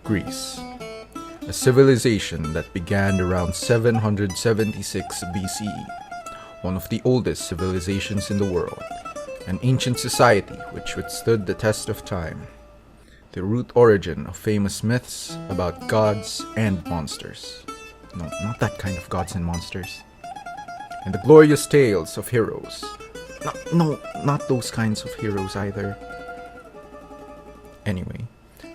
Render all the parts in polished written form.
Greece, a civilization that began around 776 BCE, one of the oldest civilizations in the world, an ancient society which withstood the test of time, the root origin of famous myths about gods and monsters. No, not that kind of gods and monsters. And the glorious tales of heroes. No, not those kinds of heroes either. Anyway,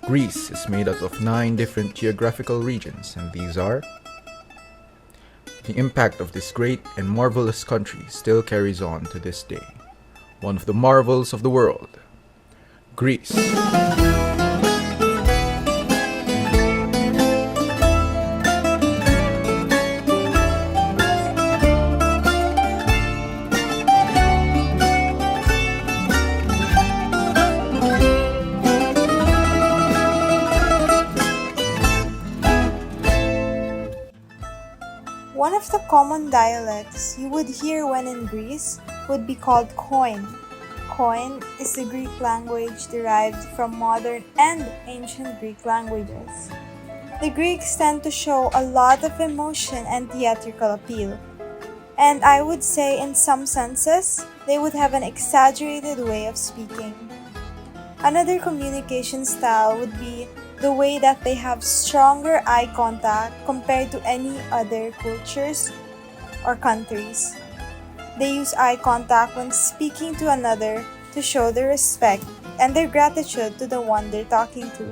Greece is made up of 9 different geographical regions, and these are: the impact of this great and marvelous country still carries on to this day. One of the marvels of the world, Greece. One of the common dialects you would hear when in Greece would be called Koine. Koine is the Greek language derived from modern and ancient Greek languages. The Greeks tend to show a lot of emotion and theatrical appeal, and I would say in some senses, they would have an exaggerated way of speaking. Another communication style would be the way that they have stronger eye contact compared to any other cultures or countries. They use eye contact when speaking to another to show their respect and their gratitude to the one they're talking to.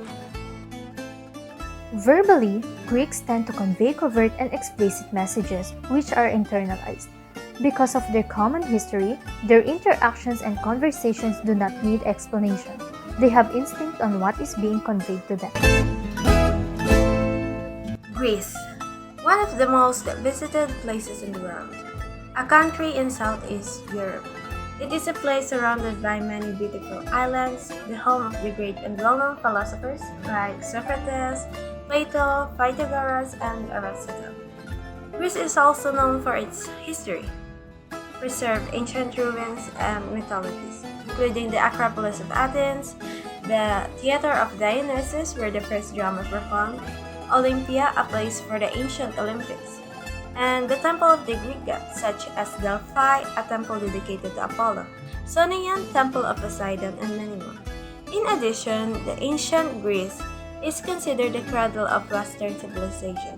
Verbally, Greeks tend to convey covert and explicit messages which are internalized. Because of their common history, their interactions and conversations do not need explanation. They have instinct on what is being conveyed to them. Greece, one of the most visited places in the world. A country in Southeast Europe. It is a place surrounded by many beautiful islands, the home of the great and well-known philosophers like Socrates, Plato, Pythagoras, and Aristotle. Greece is also known for its history, preserved ancient ruins and mythologies, including the Acropolis of Athens, the Theater of Dionysus where the first drama performed, Olympia, a place for the ancient Olympics, and the Temple of the Greek gods such as Delphi, a temple dedicated to Apollo, Sonian, Temple of Poseidon, and many more. In addition, the ancient Greece is considered the cradle of Western civilization,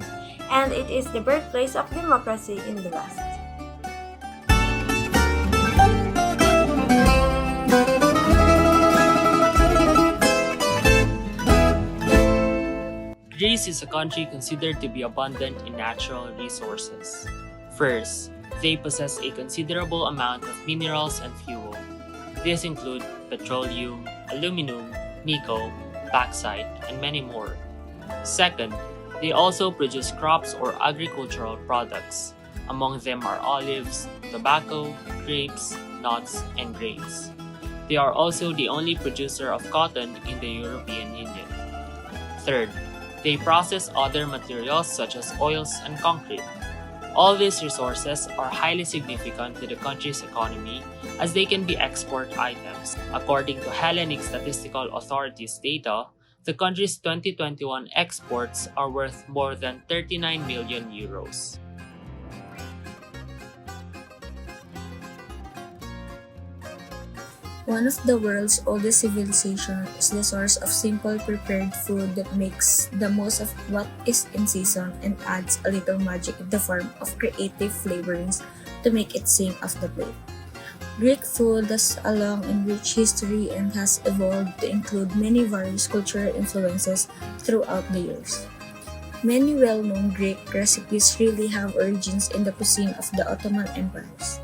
and it is the birthplace of democracy in the West. Greece is a country considered to be abundant in natural resources. First, they possess a considerable amount of minerals and fuel. These include petroleum, aluminum, nickel, bauxite, and many more. Second, they also produce crops or agricultural products. Among them are olives, tobacco, grapes, nuts, and grains. They are also the only producer of cotton in the European Union. Third, they process other materials such as oils and concrete. All these resources are highly significant to the country's economy as they can be export items. According to Hellenic Statistical Authority's data, the country's 2021 exports are worth more than 39 million euros. One of the world's oldest civilizations is the source of simple prepared food that makes the most of what is in season and adds a little magic in the form of creative flavorings to make it sing off the plate. Greek food has a long and rich history and has evolved to include many various cultural influences throughout the years. Many well-known Greek recipes really have origins in the cuisine of the Ottoman empires,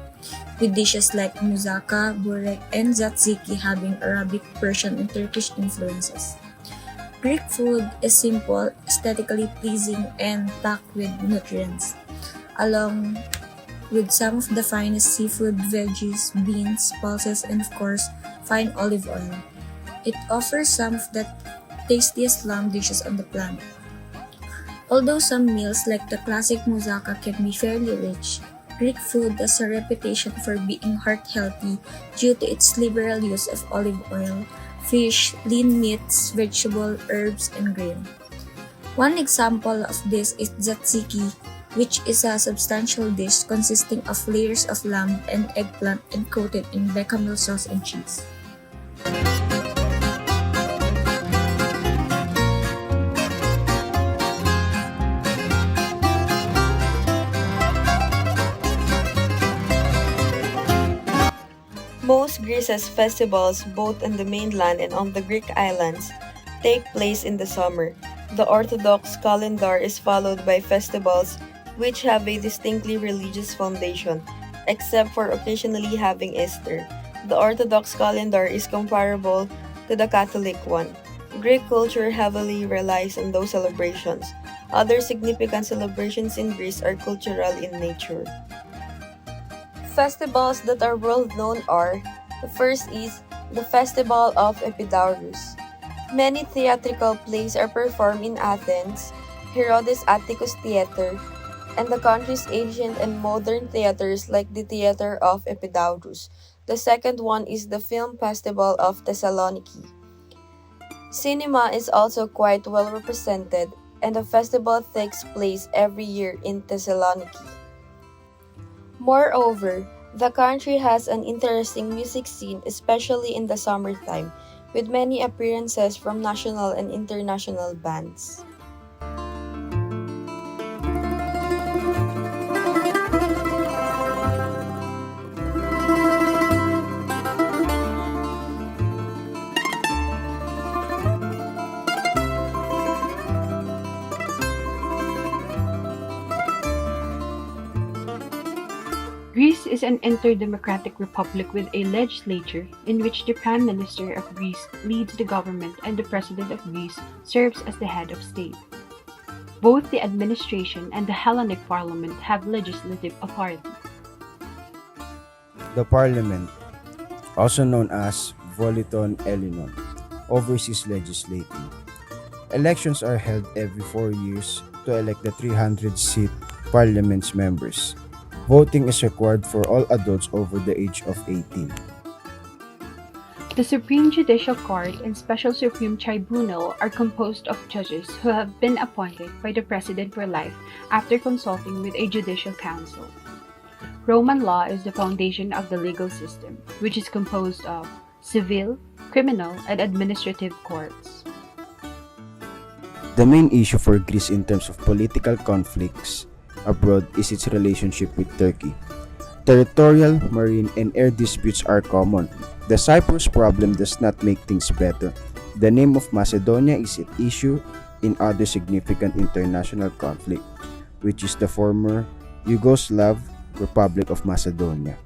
with dishes like moussaka, burek, and tzatziki having Arabic, Persian, and Turkish influences. Greek food is simple, aesthetically pleasing, and packed with nutrients, along with some of the finest seafood, veggies, beans, pulses, and of course, fine olive oil. It offers some of the tastiest lamb dishes on the planet. Although some meals like the classic moussaka can be fairly rich, Greek food has a reputation for being heart-healthy due to its liberal use of olive oil, fish, lean meats, vegetable, herbs, and grain. One example of this is tzatziki, which is a substantial dish consisting of layers of lamb and eggplant and coated in bechamel sauce and cheese. Most Greece's festivals, both on the mainland and on the Greek islands, take place in the summer. The Orthodox calendar is followed by festivals which have a distinctly religious foundation, except for occasionally having Easter. The Orthodox calendar is comparable to the Catholic one. Greek culture heavily relies on those celebrations. Other significant celebrations in Greece are cultural in nature. Festivals that are world known are: the first is the Festival of Epidaurus. Many theatrical plays are performed in Athens, Herodes Atticus Theatre, and the country's ancient and modern theaters like the Theatre of Epidaurus. The second one is the Film Festival of Thessaloniki. Cinema is also quite well represented, and the festival takes place every year in Thessaloniki. Moreover, the country has an interesting music scene, especially in the summertime, with many appearances from national and international bands. Greece is an interdemocratic republic with a legislature in which the Prime Minister of Greece leads the government and the President of Greece serves as the head of state. Both the administration and the Hellenic Parliament have legislative authority. The Parliament, also known as Voliton Ellinon, oversees legislating. Elections are held every 4 years to elect the 300-seat Parliament's members. Voting is required for all adults over the age of 18. The Supreme Judicial Court and Special Supreme Tribunal are composed of judges who have been appointed by the President for life after consulting with a judicial council. Roman law is the foundation of the legal system, which is composed of civil, criminal, and administrative courts. The main issue for Greece in terms of political conflicts abroad is its relationship with Turkey. Territorial, marine, and air disputes are common. The Cyprus problem does not make things better. The name of Macedonia is at issue in other significant international conflict, which is the former Yugoslav Republic of Macedonia.